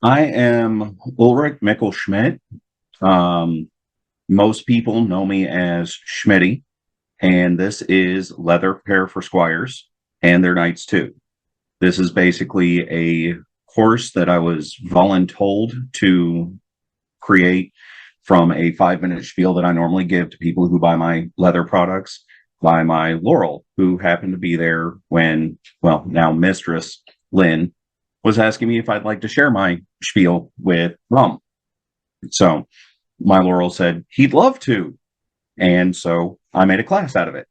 I am Ulrich Michel Schmidt. Um, Most people know me as Schmitty, and this is leather care for Squires and their knights too. This is basically a course that I was voluntold to create from a 5-minute spiel that I normally give to people who buy my leather products by my Laurel, who happened to be there when, well, now Mistress Lynne was asking me if I'd like to share my spiel with Rum. So my Laurel said he'd love to. And so I made a class out of it.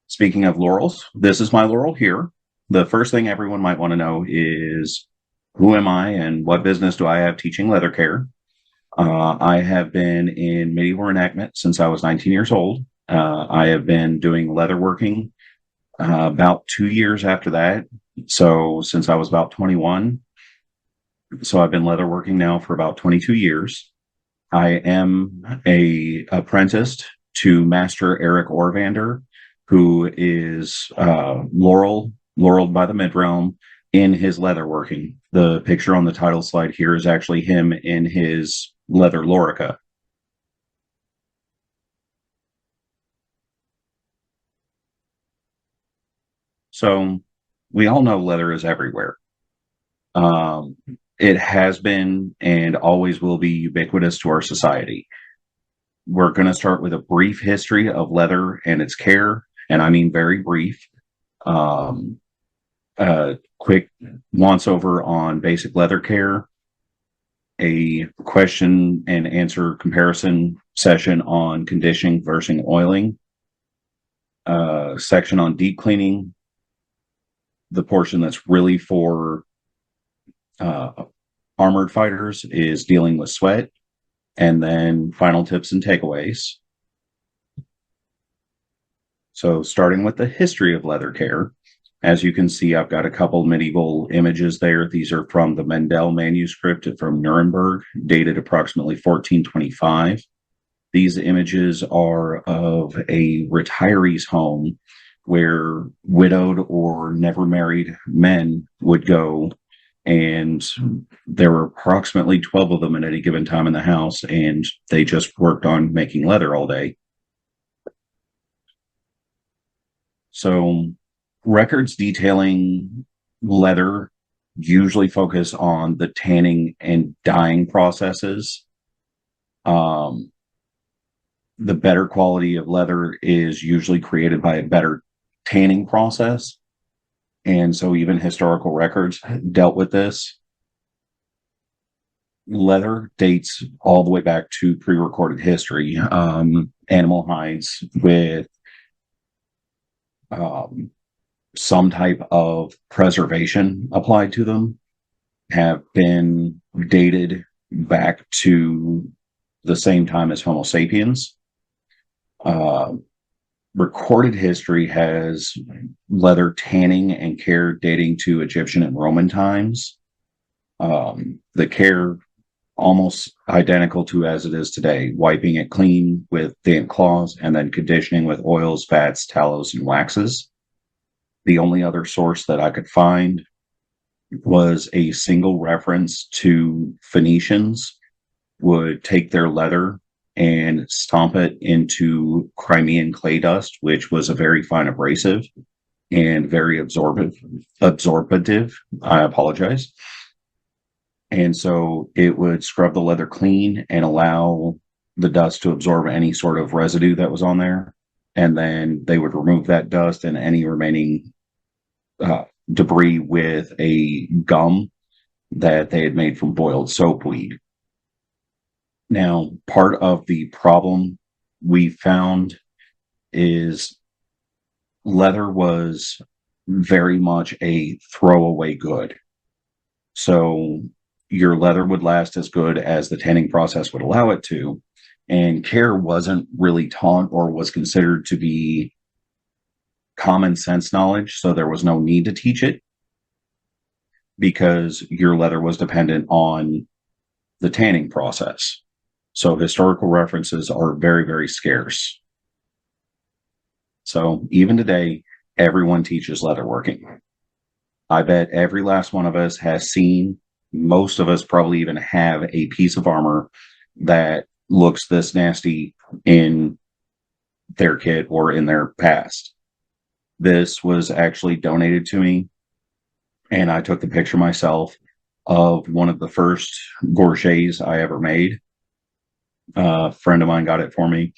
Speaking of laurels, this is my Laurel here. The first thing everyone might want to know is who am I and what business do I have teaching leather care? I have been in medieval reenactment since I was 19 years old. I have been doing leatherworking about 2 years after that. So since I was about 21. So I've been leatherworking now for about 22 years. I am a apprenticed to Master Eric Orvander, who is Laurel by the Midrealm in his leatherworking. The picture on the title slide here is actually him in his leather lorica. So we all know leather is everywhere. Um, it has been and always will be ubiquitous to our society. We're going to start with a brief history of leather and its care, and I mean very brief. Um, Quick once over on basic leather care, a question and answer comparison session on conditioning versus oiling, section on deep cleaning, the portion that's really for uh, armored fighters is dealing with sweat, and then final tips and takeaways. So starting with the history of leather care, as you can see, I've got a couple medieval images there. These are from the Mendel manuscript from Nuremberg, dated approximately 1425. These images are of a retiree's home where widowed or never married men would go. And there were approximately 12 of them at any given time in the house, and they just worked on making leather all day. So records detailing leather usually focus on the tanning and dyeing processes. Um, the better quality of leather is usually created by a better tanning process. And so even historical records dealt with this. Leather dates all the way back to pre-recorded history. Animal hides with um, some type of preservation applied to them have been dated back to the same time as Homo sapiens. Uh, Recorded history has leather tanning and care dating to Egyptian and Roman times. The care almost identical to as it is today, wiping it clean with damp cloths and then conditioning with oils, fats, tallows, and waxes. The only other source that I could find was a single reference to Phoenicians would take their leather and stomp it into Crimean clay dust, which was a very fine abrasive and very absorbative. I apologize. And so it would scrub the leather clean and allow the dust to absorb any sort of residue that was on there. And then they would remove that dust and any remaining debris with a gum that they had made from boiled soapweed. Now, part of the problem we found is leather was very much a throwaway good. So your leather would last as good as the tanning process would allow it to. And care wasn't really taught or was considered to be common sense knowledge. So there was no need to teach it because your leather was dependent on the tanning process. So historical references are very, very scarce. So even today, everyone teaches leatherworking. I bet every last one of us has seen Most of us probably even have a piece of armor that looks this nasty in their kit or in their past. This was actually donated to me, and I took the picture myself of one of the first gorgets I ever made. A friend of mine got it for me,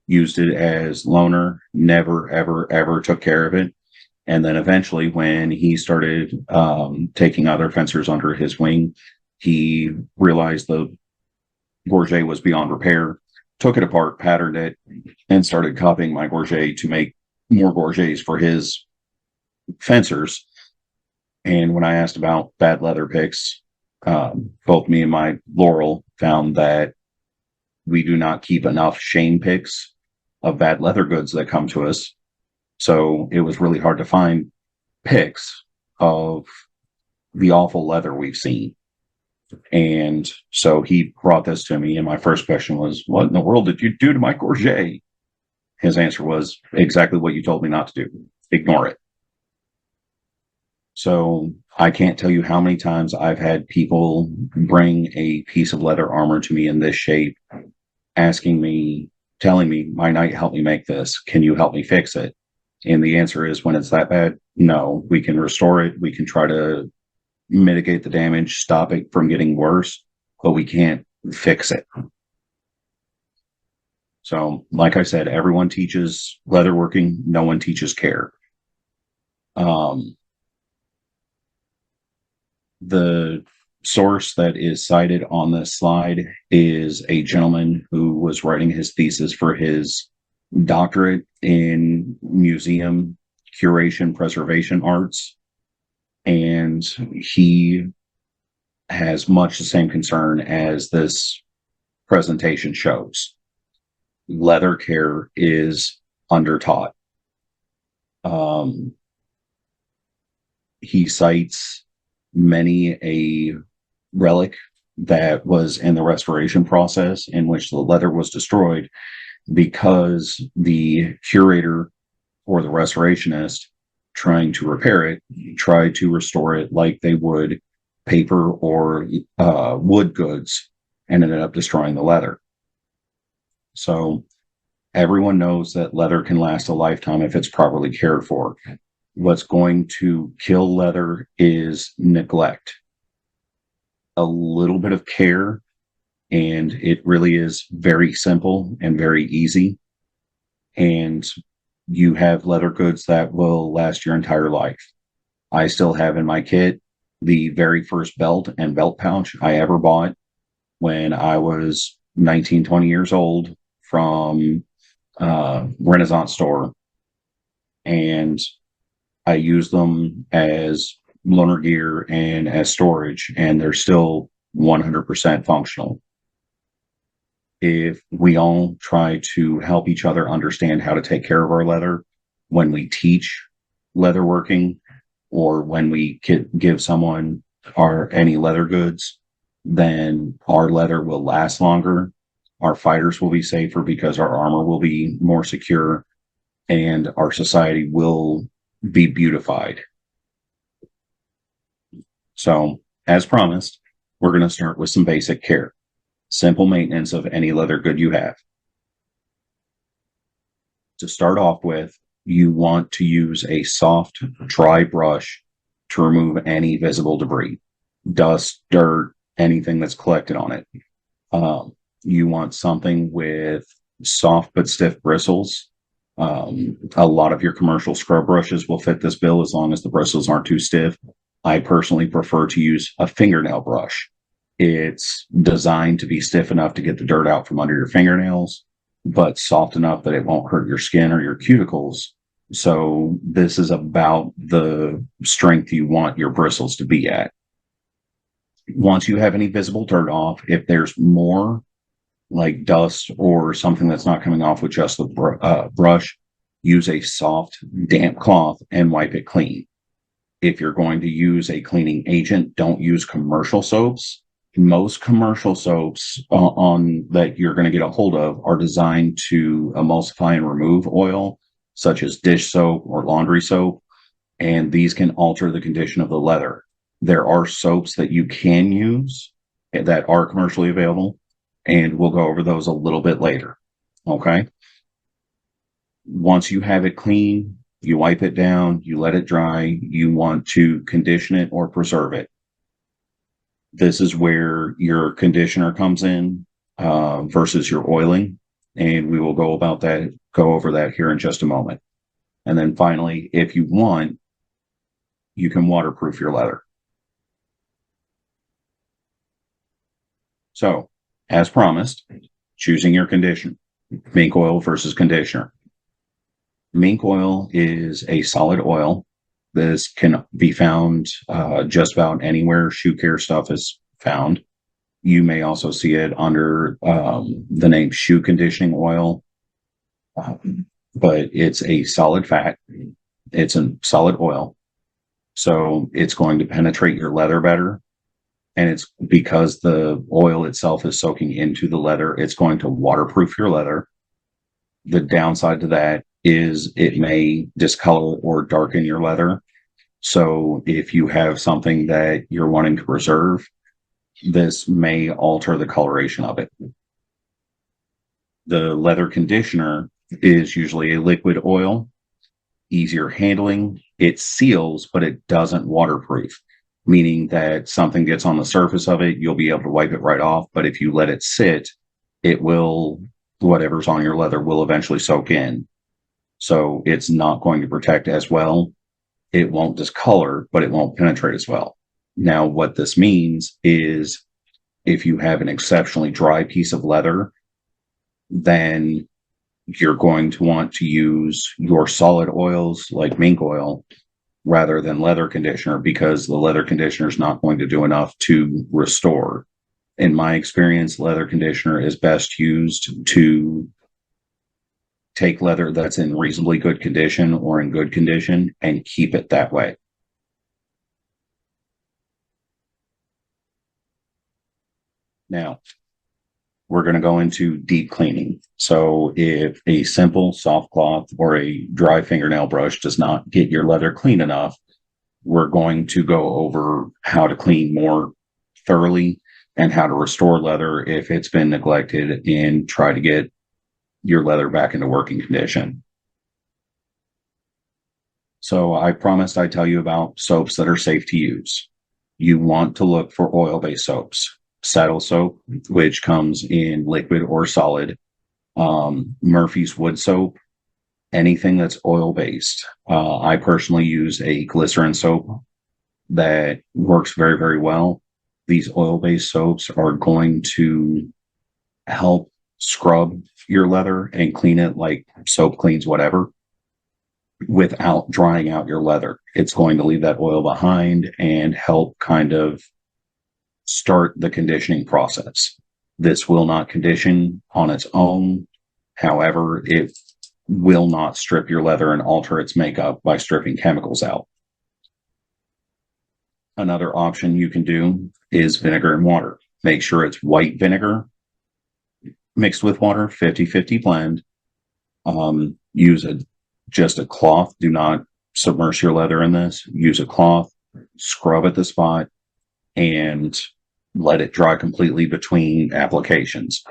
used it as loaner, never, ever, ever took care of it. And then eventually, when he started taking other fencers under his wing, he realized the gorget was beyond repair, took it apart, patterned it, and started copying my gorget to make more gorgets for his fencers. And when I asked about bad leather picks, both me and my Laurel found that we do not keep enough shame picks of bad leather goods that come to us. So it was really hard to find picks of the awful leather we've seen. And so he brought this to me, and my first question was, what in the world did you do to my gorget? His answer was exactly what you told me not to do. Ignore it. So I can't tell you how many times I've had people bring a piece of leather armor to me in this shape, asking me, telling me, my knight helped me make this. Can you help me fix it? And the answer is, when it's that bad, no. We can restore it. We can try to mitigate the damage, stop it from getting worse, but we can't fix it. So, like I said, everyone teaches leatherworking. No one teaches care. The source that is cited on this slide is a gentleman who was writing his thesis for his doctorate in museum curation preservation arts. And he has much the same concern as this presentation shows. Leather care is undertaught. He cites many a relic that was in the restoration process in which the leather was destroyed because the curator or the restorationist trying to repair it tried to restore it like they would paper or wood goods and ended up destroying the leather. So everyone knows that leather can last a lifetime if it's properly cared for. What's going to kill leather is neglect. A little bit of care, and it really is very simple and very easy. And you have leather goods that will last your entire life. I still have in my kit the very first belt and belt pouch I ever bought when I was 19, 20 years old from a Renaissance store. And I use them as loaner gear and as storage, and they're still 100% functional. If we all try to help each other understand how to take care of our leather when we teach leatherworking, or when we give someone any leather goods, then our leather will last longer. Our fighters will be safer because our armor will be more secure, and our society will be beautified. So, as promised, we're going to start with some basic care. Simple maintenance of any leather good you have. To start off with, you want to use a soft, dry brush to remove any visible debris, dust, dirt, anything that's collected on it. You want something with soft but stiff bristles. A lot of your commercial scrub brushes will fit this bill as long as the bristles aren't too stiff. I personally prefer to use a fingernail brush. It's designed to be stiff enough to get the dirt out from under your fingernails, but soft enough that it won't hurt your skin or your cuticles. So this is about the strength you want your bristles to be at. Once you have any visible dirt off, if there's more like dust or something that's not coming off with just the brush, use a soft, damp cloth and wipe it clean. If you're going to use a cleaning agent, don't use commercial soaps. Most commercial soaps that you're going to get a hold of are designed to emulsify and remove oil, such as dish soap or laundry soap, and these can alter the condition of the leather. There are soaps that you can use that are commercially available, and we'll go over those a little bit later. Okay. Once you have it clean, you wipe it down, you let it dry, you want to condition it or preserve it. This is where your conditioner comes in versus your oiling. And we will go over that here in just a moment. And then finally, if you want, you can waterproof your leather. So, as promised, choosing your conditioner, mink oil versus conditioner. Mink oil is a solid oil. This can be found just about anywhere shoe care stuff is found. You may also see it under the name shoe conditioning oil, but it's a solid fat. It's a solid oil. So it's going to penetrate your leather better. And it's because the oil itself is soaking into the leather, it's going to waterproof your leather. The downside to that is it may discolor or darken your leather. So if you have something that you're wanting to preserve, this may alter the coloration of it. The leather conditioner is usually a liquid oil, easier handling. It seals, but it doesn't waterproof, meaning that something gets on the surface of it, you'll be able to wipe it right off. But if you let it sit, it will, whatever's on your leather will eventually soak in. So it's not going to protect as well. It won't discolor, but it won't penetrate as well. Now, what this means is if you have an exceptionally dry piece of leather, then you're going to want to use your solid oils like mink oil rather than leather conditioner, because the leather conditioner is not going to do enough to restore. In my experience, leather conditioner is best used to take leather that's in reasonably good condition or in good condition and keep it that way. Now, we're going to go into deep cleaning. So if a simple soft cloth or a dry fingernail brush does not get your leather clean enough, we're going to go over how to clean more thoroughly and how to restore leather if it's been neglected, and try to get your leather back into working condition. So I promised I'd tell you about soaps that are safe to use. You want to look for oil-based soaps. Saddle soap, which comes in liquid or solid. Murphy's wood soap, anything that's oil-based. I personally use a glycerin soap that works very, very well. These oil-based soaps are going to help scrub your leather and clean it like soap cleans whatever without drying out your leather. It's going to leave that oil behind and help kind of start the conditioning process. This will not condition on its own. However, it will not strip your leather and alter its makeup by stripping chemicals out. Another option you can do is vinegar and water. Make sure it's white vinegar mixed with water, 50-50 blend. Use just a cloth. Do not submerge your leather in this. Use a cloth, scrub at the spot, and let it dry completely between applications.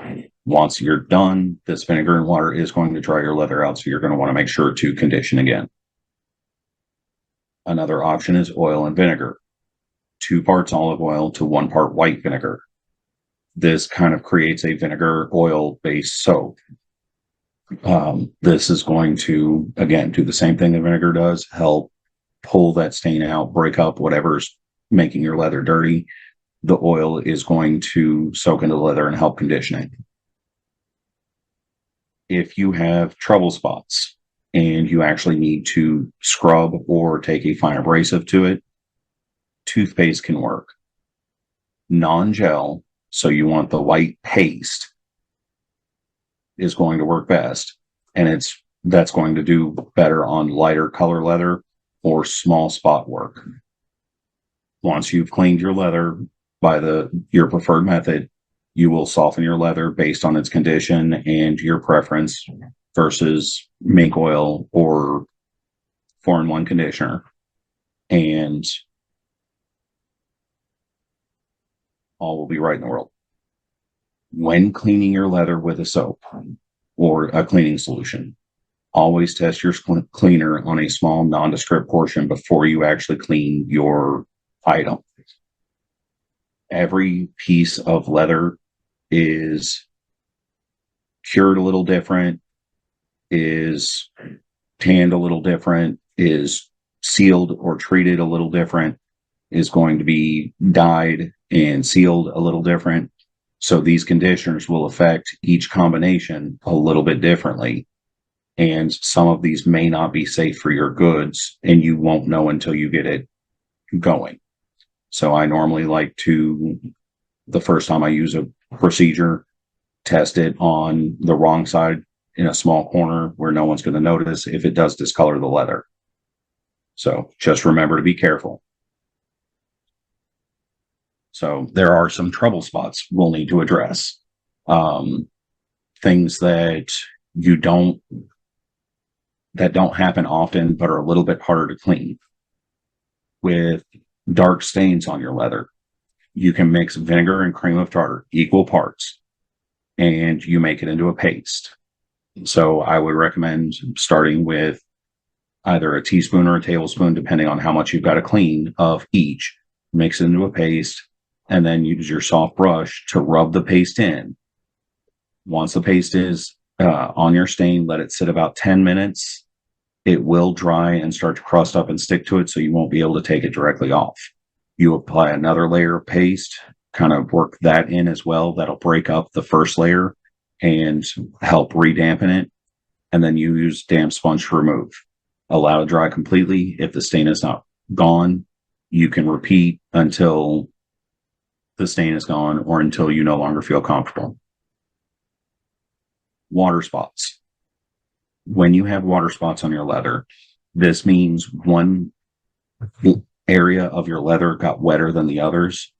Once you're done, this vinegar and water is going to dry your leather out, so you're going to want to make sure to condition again. Another option is oil and vinegar. 2 parts olive oil to 1 part white vinegar. This kind of creates a vinegar oil-based soap. This is going to, again, do the same thing that vinegar does, help pull that stain out, break up whatever's making your leather dirty. The oil is going to soak into the leather and help condition it. If you have trouble spots and you actually need to scrub or take a fine abrasive to it, toothpaste can work. Non-gel, so you want the white paste, is going to work best. And that's going to do better on lighter color leather or small spot work. Once you've cleaned your leather by your preferred method, you will soften your leather based on its condition and your preference versus mink oil or 4-in-1 conditioner. And all will be right in the world. When cleaning your leather with a soap or a cleaning solution, always test your cleaner on a small nondescript portion before you actually clean your item. Every piece of leather is cured a little different, is tanned a little different, is sealed or treated a little different, is going to be dyed and sealed a little different. So these conditioners will affect each combination a little bit differently. And some of these may not be safe for your goods, and you won't know until you get it going. So I normally like to, the first time I use a procedure, test it on the wrong side in a small corner where no one's going to notice if it does discolor the leather. So just remember to be careful. So there are some trouble spots we'll need to address. Things that don't happen often, but are a little bit harder to clean. With dark stains on your leather, you can mix vinegar and cream of tartar, equal parts, and you make it into a paste. So I would recommend starting with either a teaspoon or a tablespoon, depending on how much you've got to clean, of each. Mix it into a paste, and then use your soft brush to rub the paste in. Once the paste is on your stain, let it sit about 10 minutes. It will dry and start to crust up and stick to it, so you won't be able to take it directly off. You apply another layer of paste, kind of work that in as well. That'll break up the first layer and help re-dampen it. And then you use damp sponge to remove. Allow it to dry completely. If the stain is not gone, you can repeat until the stain is gone or until you no longer feel comfortable. Water spots. When you have water spots on your leather, this means one area of your leather got wetter than the others,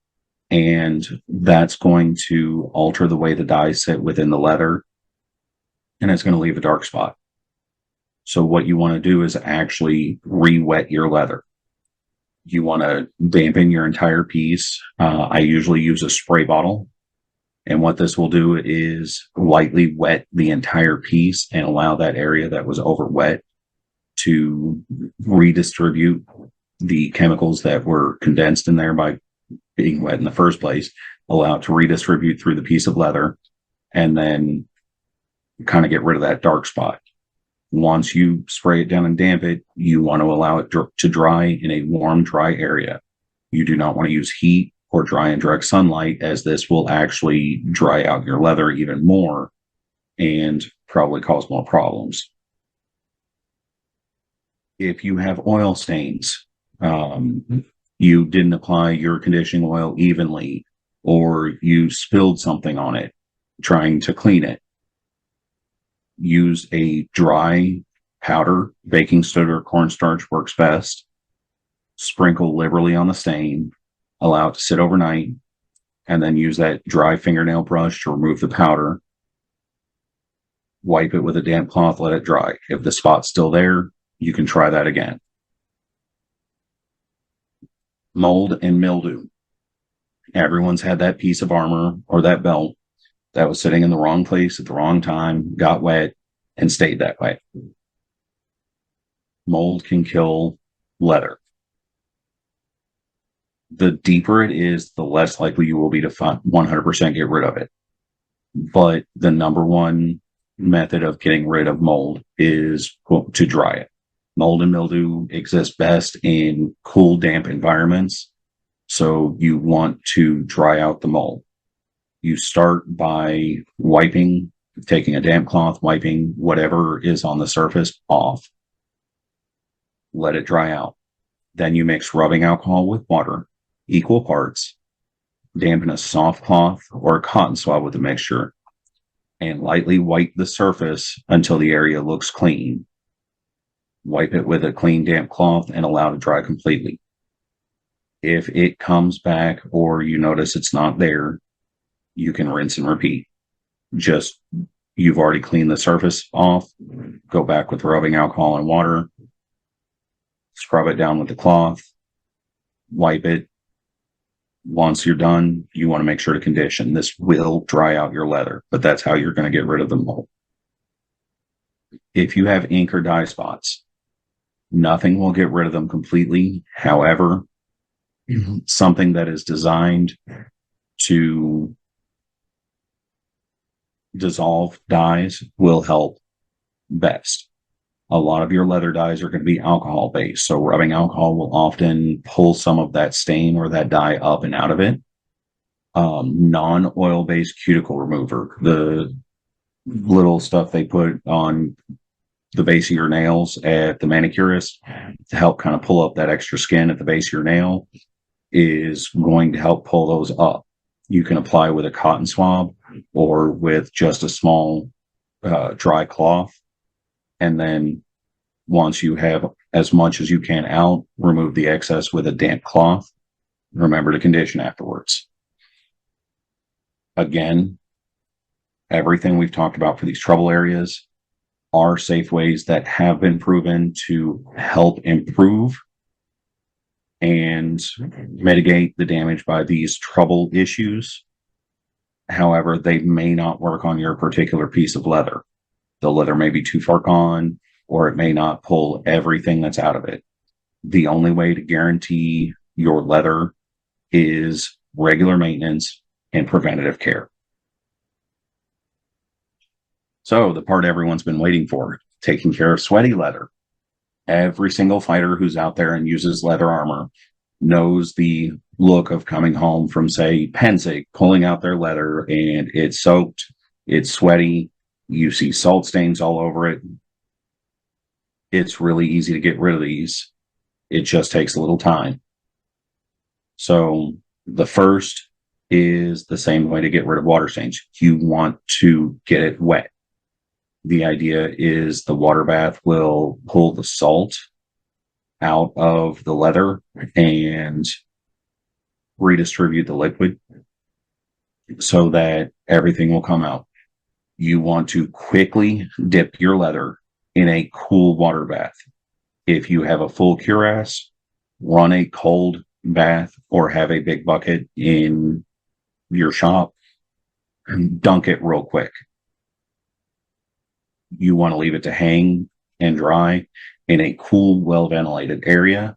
and that's going to alter the way the dyes sit within the leather, and it's going to leave a dark spot. So what you want to do is actually re-wet your leather. You want to dampen your entire piece. I usually use a spray bottle. And what this will do is lightly wet the entire piece and allow that area that was over wet to redistribute the chemicals that were condensed in there by being wet in the first place, allow it to redistribute through the piece of leather, and then kind of get rid of that dark spot. Once you spray it down and damp it, you want to allow it to dry in a warm, dry area. You do not want to use heat or dry in direct sunlight, as this will actually dry out your leather even more and probably cause more problems. If you have oil stains, you didn't apply your conditioning oil evenly, or you spilled something on it trying to clean it, use a dry powder. Baking soda or cornstarch works best. Sprinkle liberally on the stain, allow it to sit overnight, and then use that dry fingernail brush to remove the powder. Wipe it with a damp cloth, let it dry. If the spot's still there, you can try that again. Mold and mildew. Everyone's had that piece of armor or that belt that was sitting in the wrong place at the wrong time, got wet, and stayed that way. Mold can kill leather. The deeper it is, the less likely you will be to 100% get rid of it. But the number one method of getting rid of mold is to dry it. Mold and mildew exist best in cool, damp environments. So you want to dry out the mold. You start by wiping, taking a damp cloth, wiping whatever is on the surface off. Let it dry out. Then you mix rubbing alcohol with water, equal parts, dampen a soft cloth or a cotton swab with the mixture, and lightly wipe the surface until the area looks clean. Wipe it with a clean, damp cloth and allow it to dry completely. If it comes back or you notice it's not there, you can rinse and repeat. You've already cleaned the surface off, go back with rubbing alcohol and water, scrub it down with the cloth, wipe it, Once you're done, you want to make sure to condition. This will dry out your leather, but that's how you're going to get rid of the mold. If you have ink or dye spots, nothing will get rid of them completely. However, something that is designed to dissolve dyes will help best. A lot of your leather dyes are going to be alcohol based. So rubbing alcohol will often pull some of that stain or that dye up and out of it. Non-oil based cuticle remover, the little stuff they put on the base of your nails at the manicurist to help kind of pull up that extra skin at the base of your nail, is going to help pull those up. You can apply with a cotton swab or with just a small dry cloth. And then once you have as much as you can out, remove the excess with a damp cloth. Remember to condition afterwards. Again, everything we've talked about for these trouble areas are safe ways that have been proven to help improve and mitigate the damage by these trouble issues. However, they may not work on your particular piece of leather. The leather may be too far gone, or it may not pull everything that's out of it. The only way to guarantee your leather is regular maintenance and preventative care. So the part everyone's been waiting for, taking care of sweaty leather. Every single fighter who's out there and uses leather armor knows the look of coming home from, say, Penzig, pulling out their leather and it's soaked, it's sweaty, you see salt stains all over it. It's really easy to get rid of these. It just takes a little time. So the first is the same way to get rid of water stains. You want to get it wet. The idea is the water bath will pull the salt out of the leather and redistribute the liquid so that everything will come out. You want to quickly dip your leather in a cool water bath. If you have a full cuirass, run a cold bath or have a big bucket in your shop and dunk it real quick. You want to leave it to hang and dry in a cool, well-ventilated area.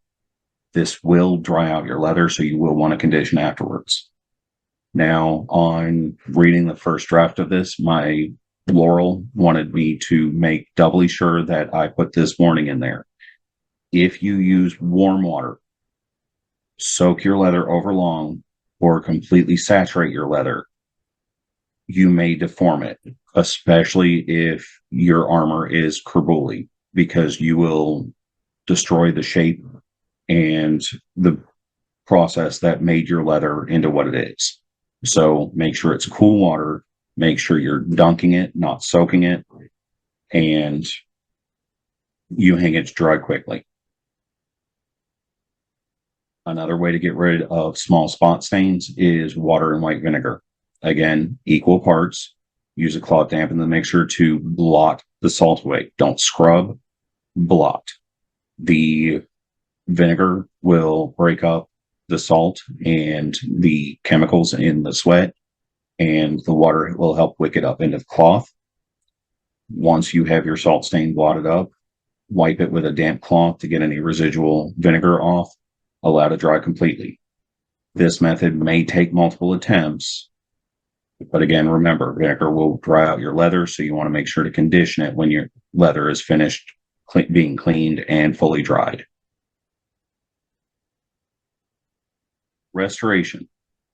This will dry out your leather, so you will want to condition afterwards. Now, on reading the first draft of this, my Laurel wanted me to make doubly sure that I put this warning in there. If you use warm water, soak your leather over long, or completely saturate your leather, you may deform it, especially if your armor is Kerbuli, because you will destroy the shape and the process that made your leather into what it is. So make sure it's cool water, make sure you're dunking it, not soaking it, and you hang it to dry quickly. Another way to get rid of small spot stains is water and white vinegar. Again, equal parts. Use a cloth dampen the mixture to blot the salt away. Don't scrub, blot. The vinegar will break up the salt and the chemicals in the sweat, and the water will help wick it up into the cloth. Once you have your salt stain blotted up, wipe it with a damp cloth to get any residual vinegar off. Allow to dry completely. This method may take multiple attempts, but again, remember, vinegar will dry out your leather, so you want to make sure to condition it when your leather is finished being cleaned and fully dried. Restoration.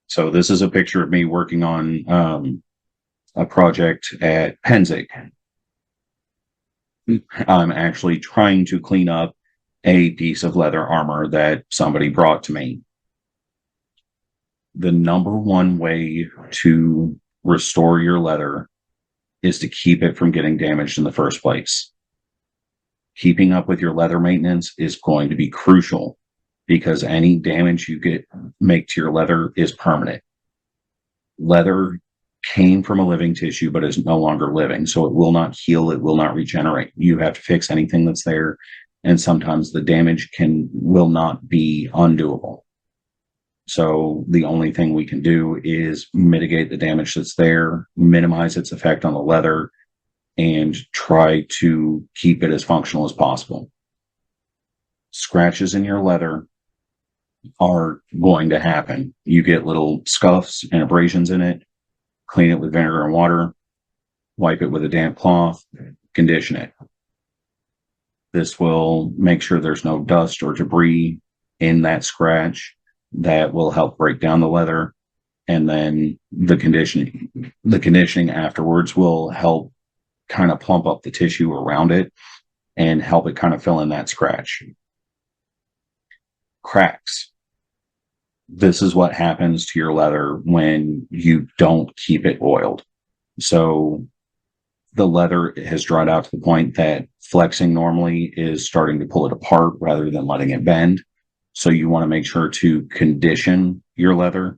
So this is a picture of me working on a project at Penzig. I'm actually trying to clean up a piece of leather armor that somebody brought to me. The number one way to restore your leather is to keep it from getting damaged in the first place. Keeping up with your leather maintenance is going to be crucial, because any damage you make to your leather is permanent. Leather came from a living tissue but is no longer living, so it will not heal, it will not regenerate. You have to fix anything that's there, and sometimes the damage will not be undoable. So the only thing we can do is mitigate the damage that's there, minimize its effect on the leather, and try to keep it as functional as possible. Scratches in your leather are going to happen. You get little scuffs and abrasions in it, clean it with vinegar and water, wipe it with a damp cloth, condition it. This will make sure there's no dust or debris in that scratch. That will help break down the leather. And then the conditioning afterwards will help kind of plump up the tissue around it and help it kind of fill in that scratch. Cracks. This is what happens to your leather when you don't keep it oiled. So the leather has dried out to the point that flexing normally is starting to pull it apart rather than letting it bend. So you want to make sure to condition your leather,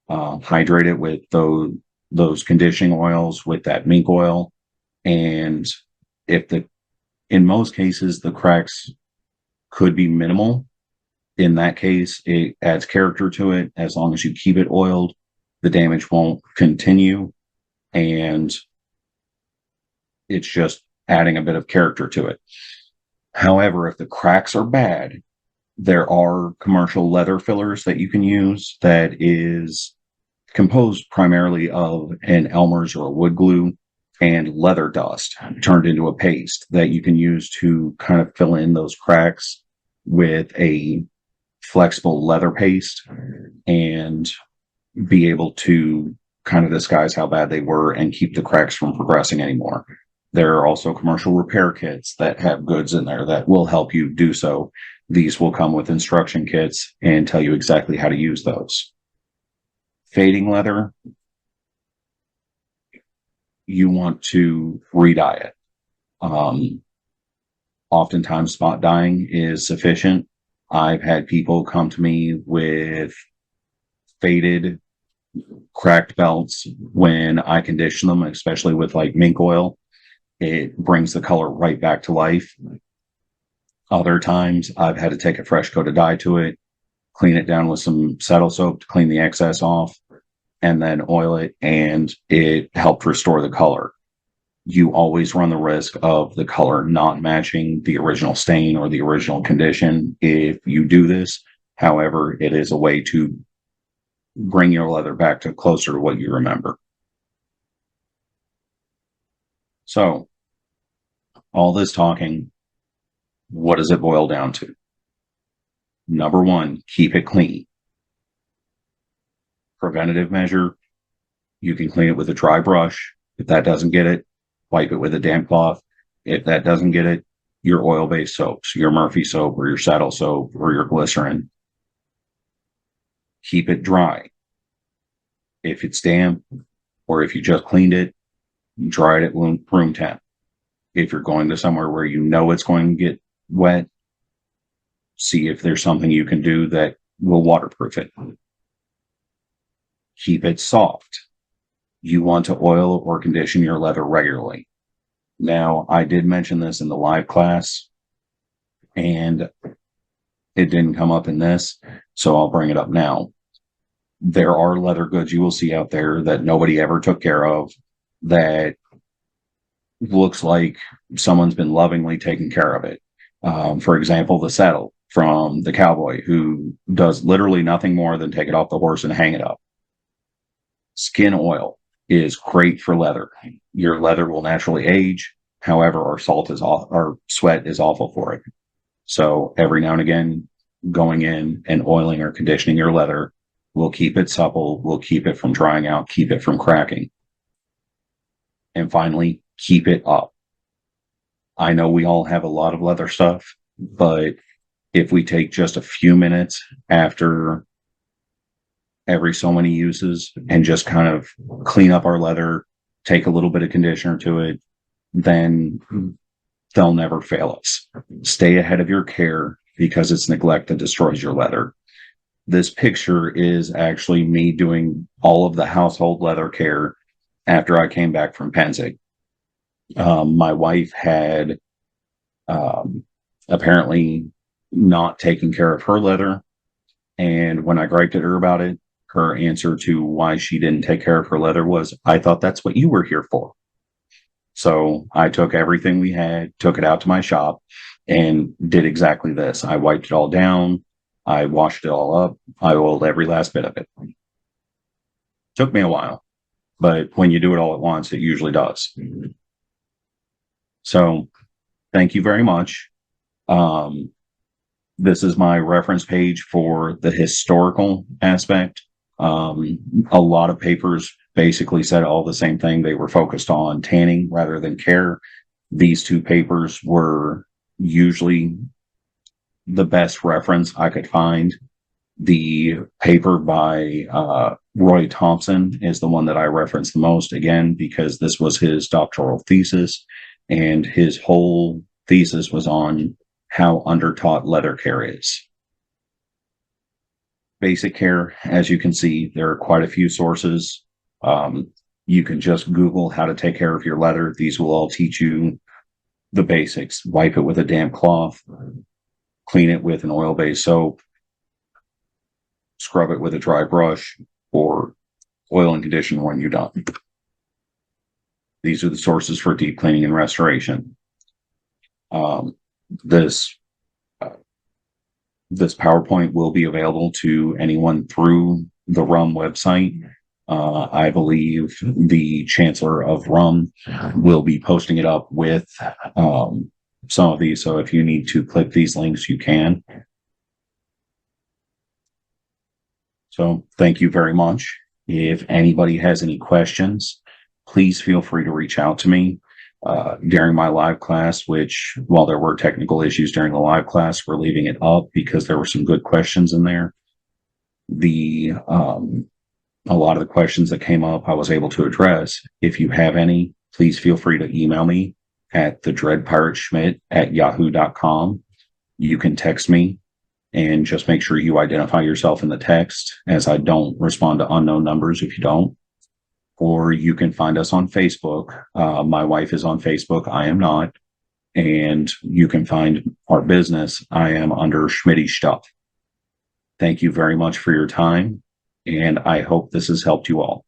hydrate it with those conditioning oils with that mink oil. And in most cases, the cracks could be minimal. In that case, it adds character to it. As long as you keep it oiled, the damage won't continue. And it's just adding a bit of character to it. However, if the cracks are bad, there are commercial leather fillers that you can use that is composed primarily of an Elmer's or a wood glue and leather dust turned into a paste that you can use to kind of fill in those cracks with a flexible leather paste and be able to kind of disguise how bad they were and keep the cracks from progressing anymore. There are also commercial repair kits that have goods in there that will help you do so. These will come with instruction kits and tell you exactly how to use those. Fading leather, you want to re-dye it. Oftentimes spot dyeing is sufficient. I've had people come to me with faded, cracked belts when I condition them, especially with like mink oil. It brings the color right back to life. Other times I've had to take a fresh coat of dye to it, clean it down with some saddle soap to clean the excess off, and then oil it, and it helped restore the color. You always run the risk of the color not matching the original stain or the original condition if you do this. However, it is a way to bring your leather back to closer to what you remember. So, all this talking, what does it boil down to? Number one, keep it clean. Preventative measure, you can clean it with a dry brush. If that doesn't get it, wipe it with a damp cloth. If that doesn't get it, your oil-based soaps, your Murphy soap or your saddle soap or your glycerin. Keep it dry. If it's damp or if you just cleaned it, dry it at room temp. If you're going to somewhere where you know it's going to get wet, see if there's something you can do that will waterproof it. Keep it soft. You want to oil or condition your leather regularly. Now, I did mention this in the live class, and it didn't come up in this, so I'll bring it up now. There are leather goods you will see out there that nobody ever took care of that looks like someone's been lovingly taking care of it. For example, the saddle from the cowboy who does literally nothing more than take it off the horse and hang it up. Skin oil is great for leather. Your leather will naturally age. However, our sweat is awful for it. So every now and again, going in and oiling or conditioning your leather will keep it supple, will keep it from drying out, keep it from cracking. And finally, keep it up. I know we all have a lot of leather stuff, but if we take just a few minutes after every so many uses and just kind of clean up our leather, take a little bit of conditioner to it, then they'll never fail us. Stay ahead of your care because it's neglect that destroys your leather. This picture is actually me doing all of the household leather care after I came back from Penzig. My wife had apparently not taken care of her leather, And when I griped at her about it, her answer to why she didn't take care of her leather was, I thought that's what you were here for. So I took everything we had, took it out to my shop, and did exactly this. I wiped it all down. I washed it all up. I oiled every last bit of it. Took me a while, but when you do it all at once, it usually does. So thank you very much. This is my reference page for the historical aspect. A lot of papers basically said all the same thing. They were focused on tanning rather than care. These two papers were usually the best reference I could find. The paper by Roy Thompson is the one that I reference the most, again, because this was his doctoral thesis, and his whole thesis was on how undertaught leather care is. Basic care, as you can see, there are quite a few sources. You can just Google how to take care of your leather. These will all teach you the basics. Wipe it with a damp cloth, clean it with an oil-based soap, scrub it with a dry brush, or oil and condition when you're done. These are the sources for deep cleaning and restoration. This PowerPoint will be available to anyone through the RUM website. I believe the Chancellor of RUM will be posting it up with some of these. So if you need to click these links, you can. So thank you very much. If anybody has any questions, please feel free to reach out to me. During my live class, which while there were technical issues during the live class, we're leaving it up because there were some good questions in there. A lot of the questions that came up, I was able to address. If you have any, please feel free to email me at thedreadpiratschmidt@yahoo.com. You can text me and just make sure you identify yourself in the text, as I don't respond to unknown numbers if you don't. Or you can find us on Facebook. My wife is on Facebook. I am not. And you can find our business. I am under Schmitty Stuff. Thank you very much for your time, and I hope this has helped you all.